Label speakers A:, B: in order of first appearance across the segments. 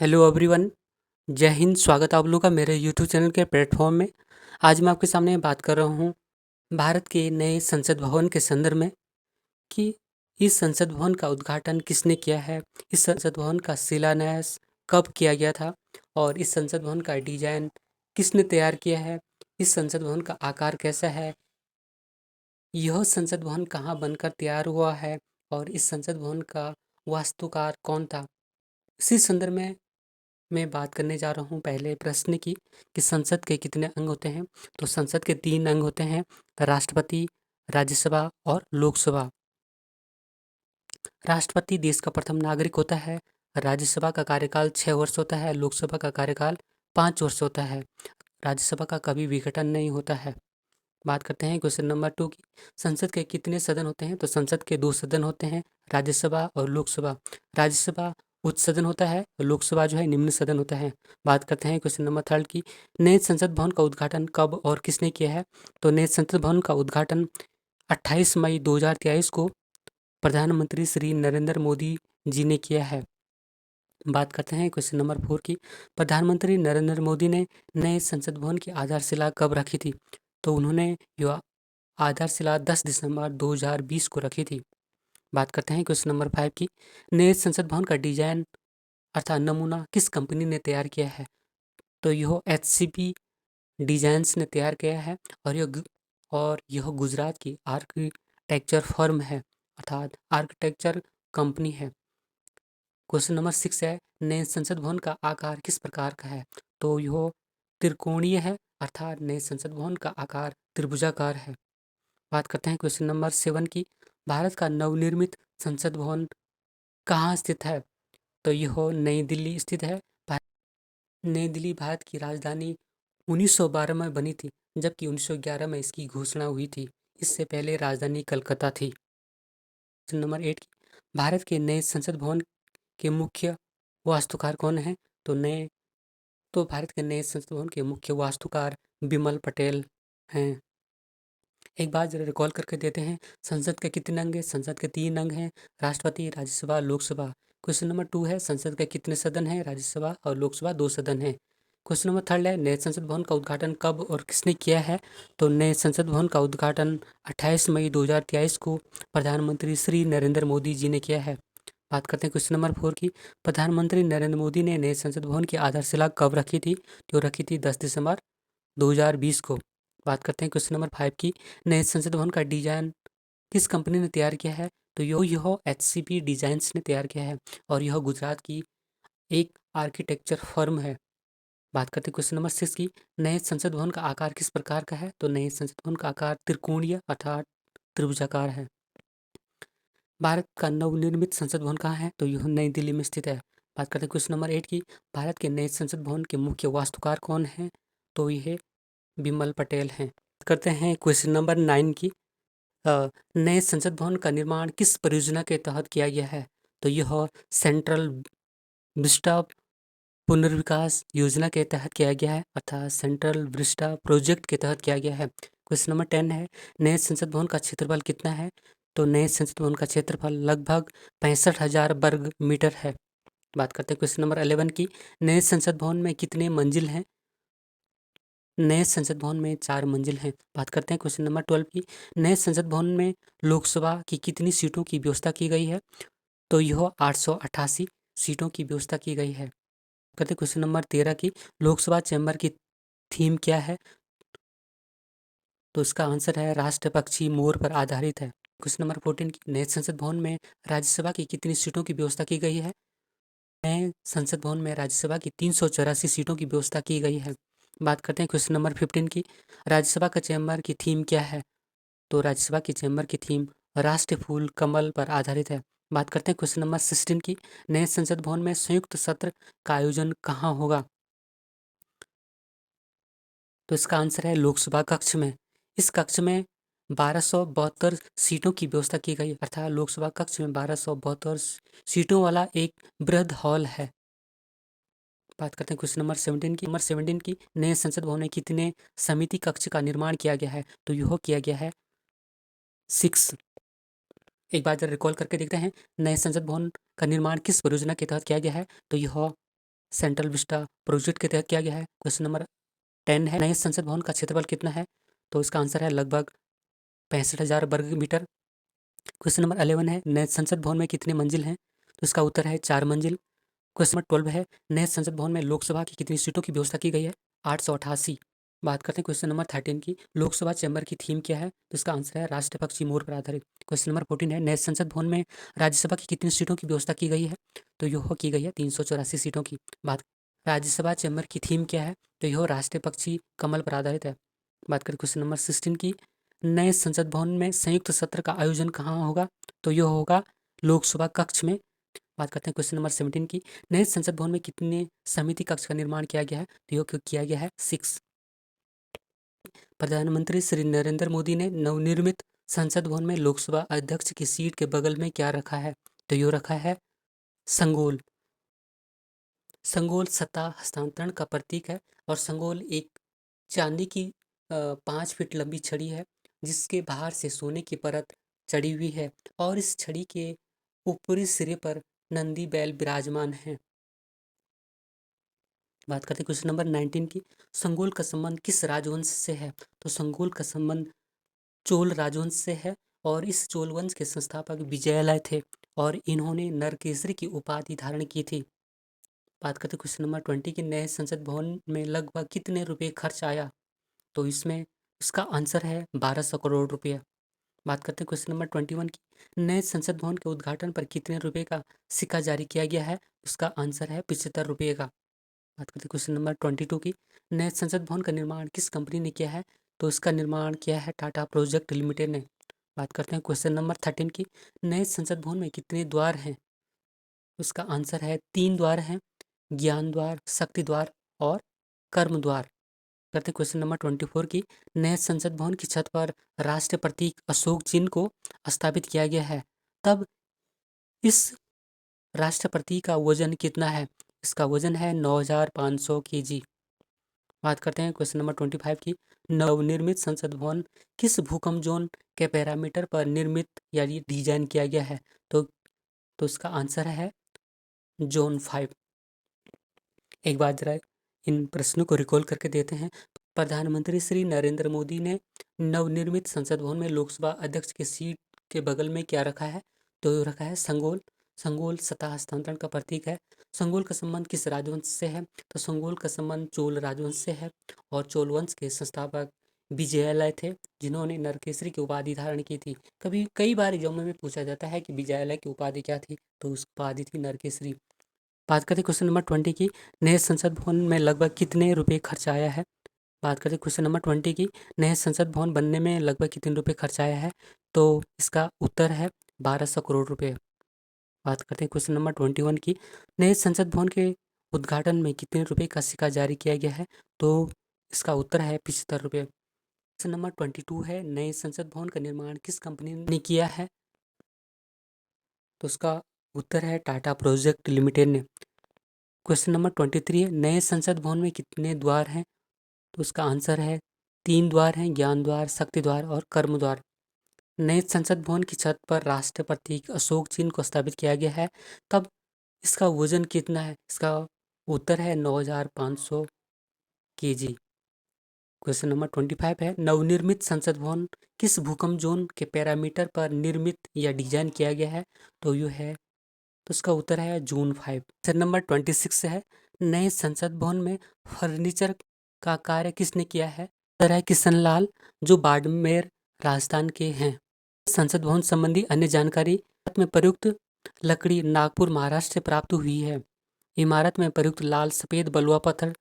A: Hello everyone. जय हिंद। स्वागत है आप लोगों का मेरे यूट्यूब चैनल के प्लेटफॉर्म में। आज मैं आपके सामने बात कर रहा हूँ भारत के नए संसद भवन के संदर्भ में कि इस संसद भवन का उद्घाटन किसने किया है, इस संसद भवन का शिलान्यास कब किया गया था और इस संसद भवन का डिजाइन किसने तैयार किया है, इस संसद भवन का आकार कैसा है, यह संसद भवन कहाँ बनकर तैयार हुआ है और इस संसद भवन का वास्तुकार कौन था। इसी संदर्भ में मैं बात करने जा रहा हूँ पहले प्रश्न की कि संसद के कितने अंग होते हैं। तो संसद के 3 अंग होते हैं, राष्ट्रपति, राज्यसभा और लोकसभा। राष्ट्रपति देश का प्रथम नागरिक होता है। राज्यसभा का कार्यकाल 6 वर्ष होता है। लोकसभा का कार्यकाल 5 वर्ष होता है। राज्यसभा का कभी विघटन नहीं होता है। बात करते हैं क्वेश्चन नंबर 2 की। संसद के कितने सदन होते हैं। तो संसद के 2 सदन होते हैं, राज्यसभा और लोकसभा। राज्यसभा उच्च सदन होता है और लोकसभा जो है निम्न सदन होता है। बात करते हैं क्वेश्चन नंबर 3 की। नए संसद भवन का उद्घाटन कब और किसने किया है। तो नए संसद भवन का उद्घाटन 28 मई 2023 को प्रधानमंत्री श्री नरेंद्र मोदी जी ने किया है। बात करते हैं क्वेश्चन नंबर 4 की। प्रधानमंत्री नरेंद्र मोदी ने नए संसद भवन की आधारशिला कब रखी थी। तो उन्होंने यह आधारशिला 10 दिसंबर 2020 को रखी थी। बात करते हैं क्वेश्चन नंबर 5 की। नए संसद भवन का डिजाइन अर्थात नमूना किस कंपनी ने तैयार किया है। तो यह HCP डिजाइन्स ने तैयार किया है और यह गुजरात की आर्किटेक्चर फर्म है अर्थात आर्किटेक्चर कंपनी है। क्वेश्चन नंबर 6 है, नए संसद भवन का आकार किस प्रकार का है। तो यह त्रिकोणीय है अर्थात नए संसद भवन का आकार त्रिभुजाकार है। बात करते हैं क्वेश्चन नंबर 7 की। भारत का नवनिर्मित संसद भवन कहाँ स्थित है। तो यह नई दिल्ली स्थित है। नई दिल्ली भारत की राजधानी 1912 में बनी थी, जबकि 1911 में इसकी घोषणा हुई थी। इससे पहले राजधानी कलकत्ता थी। क्वेश्चन नंबर 8 की। भारत के नए संसद भवन के मुख्य वास्तुकार कौन है। तो भारत के नए संसद भवन के मुख्य वास्तुकार बिमल पटेल हैं। एक बार जरा रिकॉल करके देते हैं। संसद के कितने अंग हैं। संसद के 3 अंग हैं, राष्ट्रपति, राज्यसभा, लोकसभा। क्वेश्चन नंबर 2 है, संसद के कितने सदन हैं। राज्यसभा और लोकसभा 2 सदन हैं। क्वेश्चन नंबर 3 है, नए संसद भवन का उद्घाटन कब और किसने किया है। तो नए संसद भवन का उद्घाटन 28 मई 2023 को प्रधानमंत्री श्री नरेंद्र मोदी जी ने किया है। बात करते हैं क्वेश्चन नंबर 4 की। प्रधानमंत्री नरेंद्र मोदी ने नए संसद भवन की आधारशिला कब रखी थी। जो रखी थी 10 दिसंबर 2020 को। बात करते हैं क्वेश्चन नंबर 5 की। नए संसद भवन का डिजाइन किस कंपनी ने तैयार किया है। तो यह HCP डिजाइन्स ने तैयार किया है और यह गुजरात की एक आर्किटेक्चर फर्म है। बात करते हैं क्वेश्चन नंबर 6 की। नए संसद भवन का आकार किस प्रकार का है। तो नए संसद भवन का आकार त्रिकोणीय अर्थात त्रिभुजाकार है। भारत का नवनिर्मित संसद भवन कहाँ है। तो यह नई दिल्ली में स्थित है। बात करते हैं क्वेश्चन नंबर 8 की। भारत के नए संसद भवन के मुख्य वास्तुकार कौन है। तो यह बिमल पटेल हैं। करते हैं क्वेश्चन नंबर 9 की। नए संसद भवन का निर्माण किस परियोजना के तहत किया गया है। तो यह सेंट्रल विस्टा पुनर्विकास योजना के तहत किया गया है अर्थात सेंट्रल विस्टा प्रोजेक्ट के तहत किया गया है। क्वेश्चन नंबर 10 है, नए संसद भवन का क्षेत्रफल कितना है। तो नए संसद भवन का क्षेत्रफल लगभग 65,000 वर्ग मीटर है। बात करते हैं क्वेश्चन नंबर 11 की। नए संसद भवन में कितने मंजिल हैं। नए संसद भवन में 4 मंजिल हैं। बात करते हैं क्वेश्चन नंबर 12 की। नए संसद भवन में लोकसभा की कितनी सीटों की व्यवस्था की गई है। तो यह 888 सीटों की व्यवस्था की गई है। करते हैं क्वेश्चन नंबर 13 की। लोकसभा चैम्बर की थीम क्या है। तो इसका आंसर है राष्ट्र पक्षी मोर पर आधारित है। क्वेश्चन नंबर 14 की। नए संसद भवन में राज्यसभा की कितनी सीटों की व्यवस्था की गई है। नए संसद भवन में राज्यसभा की 384 सीटों की व्यवस्था की गई है। बात करते हैं क्वेश्चन नंबर 15 की। राज्यसभा का चैम्बर की थीम क्या है। तो राज्यसभा की चैम्बर की थीम राष्ट्रीय फूल कमल पर आधारित है। बात करते हैं क्वेश्चन नंबर 16 की। नए संसद भवन में संयुक्त सत्र का आयोजन कहाँ होगा। तो इसका आंसर है लोकसभा कक्ष में। इस कक्ष में 1272 सीटों की व्यवस्था की गई अर्थात लोकसभा कक्ष में 1272 सीटों वाला एक बृहद हॉल है। बात करते हैं क्वेश्चन नंबर 17 की। नए संसद भवन में कितने समिति कक्ष का निर्माण किया गया है। तो यह किया गया है 6। एक बार जरा रिकॉल करके देखते हैं। नए संसद भवन का निर्माण किस परियोजना के तहत किया गया है। तो यह सेंट्रल विस्टा प्रोजेक्ट के तहत किया गया है। क्वेश्चन नंबर 10 है, नए संसद भवन का क्षेत्रफल कितना है? तो इसका आंसर है लगभग 65,000 वर्ग मीटर। क्वेश्चन नंबर 11 है, नए संसद भवन में कितने मंजिल हैं? तो इसका उत्तर है 4 मंजिल। क्वेश्चन नंबर 12 है, नए संसद भवन में लोकसभा की कितनी सीटों की व्यवस्था की गई है? 888। बात करते हैं क्वेश्चन नंबर 13 की, लोकसभा चैम्बर की थीम क्या है? तो इसका आंसर है राष्ट्र पक्षी मोर पर आधारित। क्वेश्चन नंबर 14 है, नए संसद भवन में राज्यसभा की कितनी सीटों की व्यवस्था की गई है? तो यह की गई है 384 सीटों की। बात राज्यसभा चैम्बर की थीम क्या है? तो यह राष्ट्रीय पक्षी कमल पर आधारित है। बात करें क्वेश्चन नंबर 16 की, नए संसद भवन में संयुक्त सत्र का आयोजन कहाँ होगा? तो यह होगा लोकसभा कक्ष में। बात करते हैं क्वेश्चन नंबर 17 की, नए संसद भवन में कितने समिति कक्ष का निर्माण किया गया है? तो यह किया गया है 6। प्रधानमंत्री श्री नरेंद्र मोदी ने नवनिर्मित संसद भवन में लोकसभा अध्यक्ष की सीट के बगल में क्या रखा है? तो यह रखा है संगोल। संगोल सत्ता हस्तांतरण का प्रतीक है और संगोल एक चांदी की 5 फीट लंबी छड़ी है जिसके बाहर से सोने की परत चढ़ी हुई है और इस छड़ी के ऊपरी सिरे पर नंदी बैल विराजमान है। बात करते हैं क्वेश्चन नंबर 19 की, संगोल का संबंध किस राजवंश से है? तो संगोल का संबंध चोल राजवंश से है और इस चोल वंश के संस्थापक विजयालय थे और इन्होंने नरकेसरी की उपाधि धारण की थी। बात करते हैं क्वेश्चन नंबर 20 की, नए संसद भवन में लगभग कितने रुपए खर्च आया? तो इसमें इसका आंसर है 1200 करोड़ रुपया। बात करते हैं क्वेश्चन नंबर 21 की, नए संसद भवन के उद्घाटन पर कितने रुपए का सिक्का जारी किया गया है? इसका आंसर है 75 रुपये का। बात करते हैं क्वेश्चन नंबर 22 की, नए संसद भवन का निर्माण किस कंपनी ने किया है? तो इसका निर्माण किया है टाटा प्रोजेक्ट लिमिटेड ने। बात करते हैं क्वेश्चन नंबर 13 की, नए संसद भवन में कितने द्वार हैं? उसका आंसर है 3 द्वार हैं, ज्ञान द्वार, शक्ति द्वार और कर्म द्वार। करते हैं क्वेश्चन नंबर 24 की, नए संसद भवन की छत पर राष्ट्रीय प्रतीक अशोक चिन्ह को स्थापित किया गया है, तब इस राष्ट्रीय प्रतीक का वजन कितना है? इसका वजन है 9,500 kg। बात करते हैं क्वेश्चन नंबर 25 की, नवनिर्मित संसद भवन किस भूकंप जोन के पैरामीटर पर निर्मित या डिजाइन किया गया है? तो इसका आंसर है जोन 5। एक बार जरा इन प्रश्नों को रिकॉल करके देते हैं। प्रधानमंत्री श्री नरेंद्र मोदी ने नवनिर्मित संसद भवन में लोकसभा अध्यक्ष की सीट के बगल में क्या रखा है? तो रखा है संगोल। संगोल सत्ता हस्तांतरण का प्रतीक है। संगोल का संबंध किस राजवंश से है? तो संगोल का संबंध चोल राजवंश से है और चोल वंश के संस्थापक विजयालय थे जिन्होंने नरकेसरी की उपाधि धारण की थी। कभी कई बार एग्जाम में पूछा जाता है कि विजयालय की उपाधि क्या थी, तो उस उपाधि थी नरकेसरी। बात करते क्वेश्चन नंबर 20 की, नए संसद भवन में लगभग कितने रुपए खर्च आया है? बात करें क्वेश्चन नंबर 20 की, नए संसद भवन बनने में लगभग कितने रुपए खर्च आया है? तो इसका उत्तर है 1200 करोड़ रुपए। बात करते हैं क्वेश्चन नंबर 21 की, नए संसद भवन के उद्घाटन में कितने रुपए का सिक्का जारी किया गया है? तो इसका उत्तर है 75 रुपये। क्वेश्चन नंबर 22 है, नए संसद भवन का निर्माण किस कंपनी ने किया है? तो उसका उत्तर है टाटा प्रोजेक्ट लिमिटेड ने। क्वेश्चन नंबर 23 है, नए संसद भवन में कितने द्वार हैं? तो उसका आंसर है 3 द्वार हैं, ज्ञान द्वार, शक्ति द्वार और कर्म द्वार। नए संसद भवन की छत पर राष्ट्रीय प्रतीक अशोक चिन्ह को स्थापित किया गया है, तब इसका वजन कितना है? इसका उत्तर है 9,500 kg। क्वेश्चन नंबर 25 है, नवनिर्मित संसद भवन किस भूकंप जोन के पैरामीटर पर निर्मित या डिजाइन किया गया है? तो यह है, तो इसका उत्तर है जून 5। क्वेश्चन नंबर 26 है, नए संसद भवन में फर्नीचर का कार्य किसने किया है? उत्तर है किशन लाल, जो बाड़मेर राजस्थान के हैं। संसद भवन संबंधी अन्य जानकारी, इमारत में प्रयुक्त लकड़ी नागपुर महाराष्ट्र से प्राप्त हुई है। इमारत में प्रयुक्त लाल सफेद बलुआ पत्थर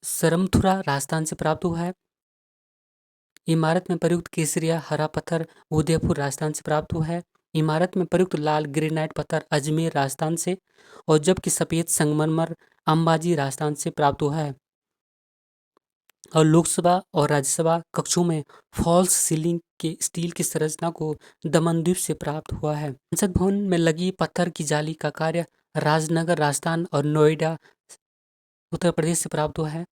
A: सरमथुरा राजस्थान से प्राप्त हुआ है। इमारत में प्रयुक्त केसरिया हरा पत्थर उदयपुर राजस्थान से प्राप्त हुआ है। इमारत में प्रयुक्त लाल ग्रेनाइट पत्थर अजमेर राजस्थान से, और जबकि सफेद संगमरमर अंबाजी राजस्थान से प्राप्त हुआ है। और लोकसभा और राज्यसभा कक्षों में फॉल्स सीलिंग के स्टील की संरचना को दमनद्वीप से प्राप्त हुआ है। संसद भवन में लगी पत्थर की जाली का कार्य राजनगर राजस्थान और नोएडा उत्तर प्रदेश से प्राप्त हुआ है।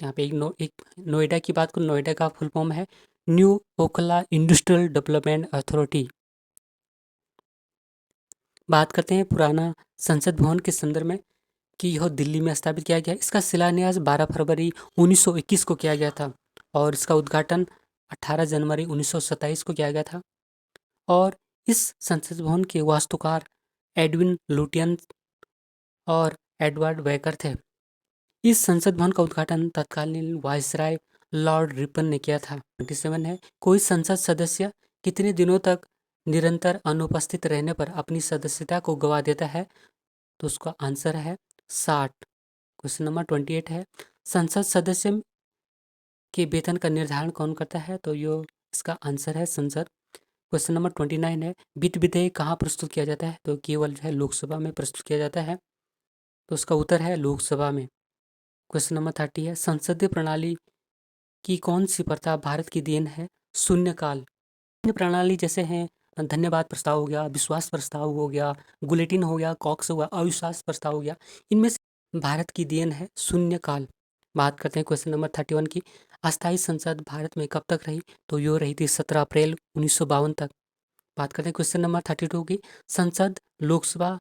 A: यहाँ पे एक नोएडा की बात करूँ, नोएडा का फुल फॉर्म है new Okhla industrial development authority. बात करते हैं पुराना संसद भवन के संदर्भ में। कि यह दिल्ली में स्थापित किया गया। इसका शिलान्यास 12 फरवरी 1921 को किया गया था और इसका उद्घाटन 18 जनवरी 1927 को किया गया था। और इस संसद भवन के वास्तुकार एडविन लुटियन और एडवर्ड वेकर थे। इस संसद भवन का उद्घाटन तत्कालीन वायसराय लॉर्ड रिपन ने किया था। 27 है, कोई संसद सदस्य कितने दिनों तक निरंतर अनुपस्थित रहने पर अपनी सदस्यता को गवा देता है? तो उसका आंसर है 60। क्वेश्चन नंबर 28 है, संसद सदस्य के वेतन का निर्धारण कौन करता है? तो यो इसका आंसर है संसद। क्वेश्चन नंबर 29 है, वित्त विधेयक कहाँ प्रस्तुत किया जाता है? तो केवल जो है लोकसभा में प्रस्तुत किया जाता है। तो उसका उत्तर है लोकसभा में। क्वेश्चन नंबर 30 है, संसदीय प्रणाली की कौन सी प्रथा भारत की देन है? शून्यकाल। अन्य प्रणाली जैसे हैं धन्यवाद प्रस्ताव हो गया, विश्वास प्रस्ताव हो गया, बुलेटिन हो गया, कॉक्स हो गया, अविश्वास प्रस्ताव हो गया, इनमें से भारत की देन है शून्यकाल। बात करते हैं क्वेश्चन नंबर 31 की, अस्थायी संसद भारत में कब तक रही? तो यो रही थी 17 अप्रैल 1952 तक। बात करते हैं क्वेश्चन नंबर 32 की, संसद, लोकसभा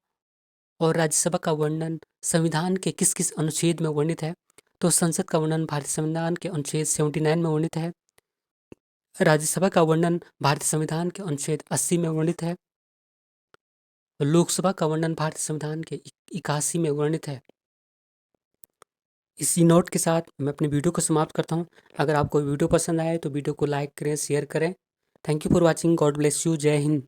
A: और राज्यसभा का वर्णन संविधान के किस किस अनुच्छेद में वर्णित है? तो संसद का वर्णन भारतीय संविधान के अनुच्छेद 79 में वर्णित है। राज्यसभा का वर्णन भारतीय संविधान के अनुच्छेद 80 में वर्णित है। लोकसभा का वर्णन भारतीय संविधान के 81 में वर्णित है। इसी नोट के साथ मैं अपनी वीडियो को समाप्त करता हूँ। अगर आपको वीडियो पसंद आए तो वीडियो को लाइक करें, शेयर करें। Thank you for watching. God bless you. जय हिंद।